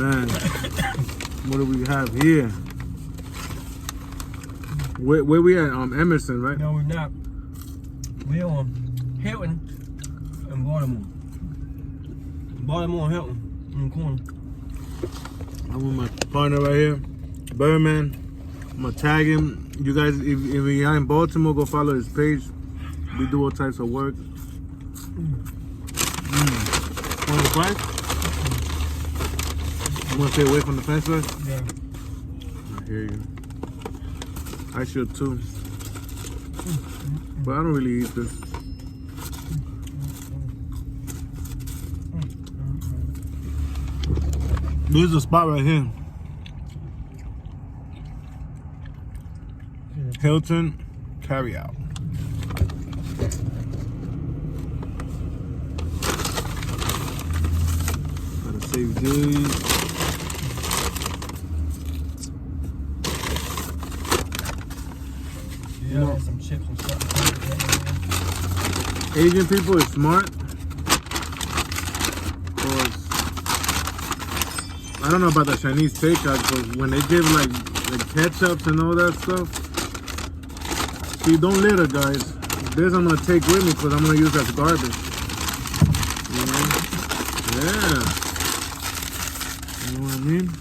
man. What do we have here? Where we at? Emerson, right? No, we're not. We're on Hilton and Baltimore. Baltimore and Hilton in the corner. I'm with my partner right here, Birdman. I'm gonna tag him. You guys, if you're in Baltimore, go follow his page. We do all types of work. Want the price? You want to stay away from the fence first? Yeah. I hear you. I should too. But I don't really eat this. There's a spot right here. Hilton Carryout. Gotta save these. Yeah, and some chips and stuff. Asian people are smart. Cause I don't know about the Chinese takeout, but when they give like ketchups and all that stuff, see, don't litter, guys. This I'm gonna take with me because I'm gonna use as garbage. You know? Yeah. You know what I mean?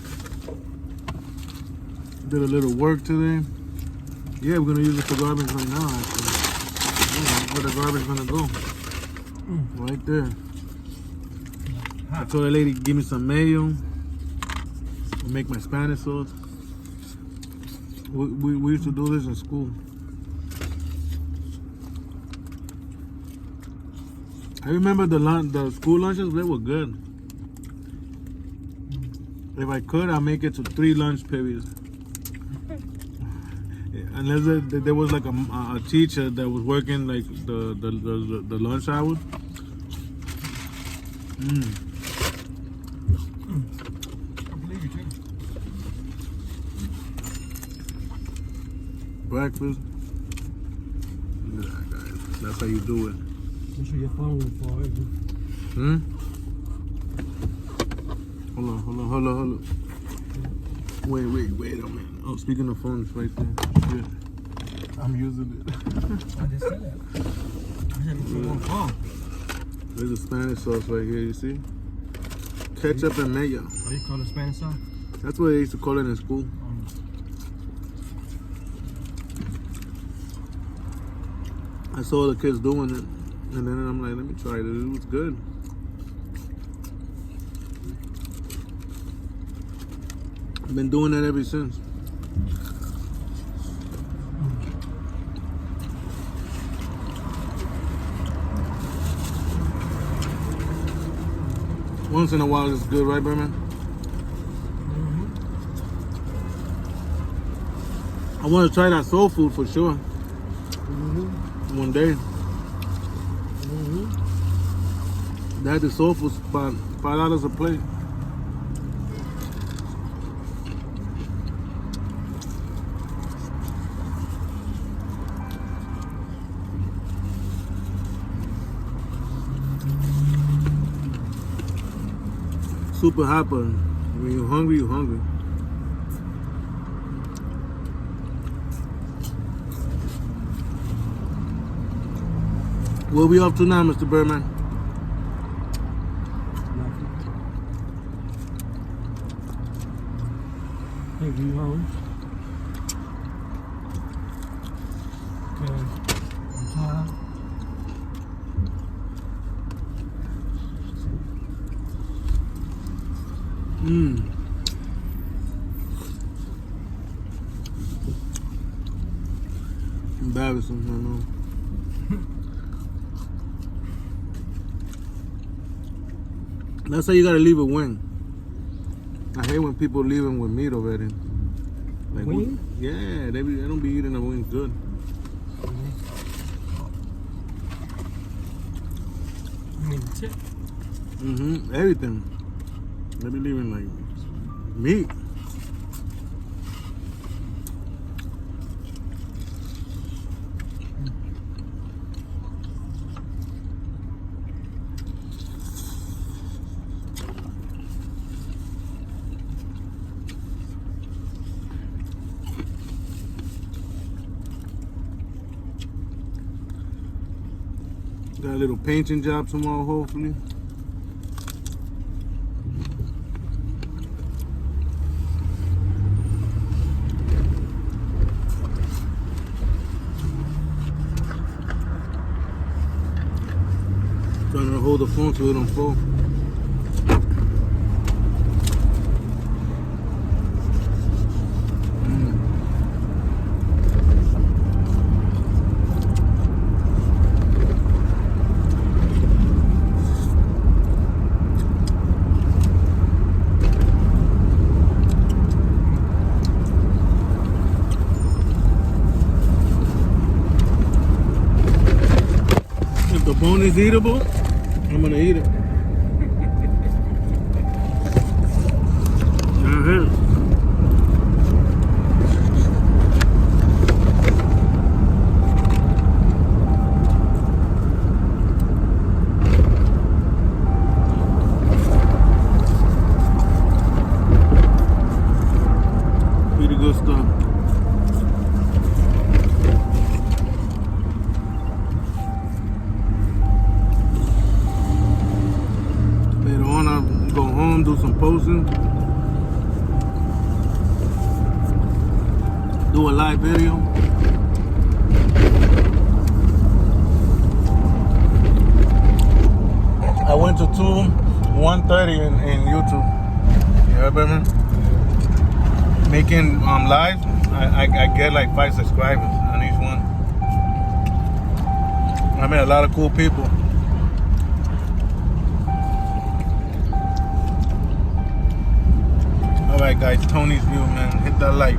Did a little work today. Yeah, we're gonna use it for garbage right now, actually. Yeah, where the garbage gonna go? Right there. I told the lady, give me some mayo. I'll make my Spanish sauce. We used to do this in school. I remember the school lunches, they were good. If I could, I'd make it to 3 lunch periods. Unless there was like a teacher that was working like the lunch hours. I believe you too. Breakfast. Look at that, guys. That's how you do it. Make sure your phone will fall over. Hold on. Wait a minute. Oh, speaking of phones, right there. Shit. I'm using it. I just said that. I said make sure your phone. There's a Spanish sauce right here, you see? Ketchup and mayo. Oh, you call it Spanish sauce? That's what they used to call it in school. I saw the kids doing it, and then I'm like, let me try it. It was good. I've been doing that ever since. Once in a while it's good, right, Berman? I want to try that soul food for sure. One day. They had the soul food spot, $5 a plate. Super hot, but when you're hungry, you're hungry. Where we up to now, Mr. Birdman? Hey, you home? Okay. I'm tired. Embarrassing, I know. That's how you gotta leave a wing. I hate when people leave them with meat already. Like wing? Yeah, they don't be eating the wing good. You mean the tip? Everything. They be leaving like meat. Got a little painting job tomorrow, hopefully. Trying to hold the phone so it don't fall. If the bone is eatable, I'm gonna eat it. Pretty good stuff. Later on, I'll go home, do some posting, do a live video. I went to 130 in YouTube. Yeah, baby. Making live, I get like 5 subscribers on each one. I met a lot of cool people. Alright guys, Tony's View, man. Hit that like.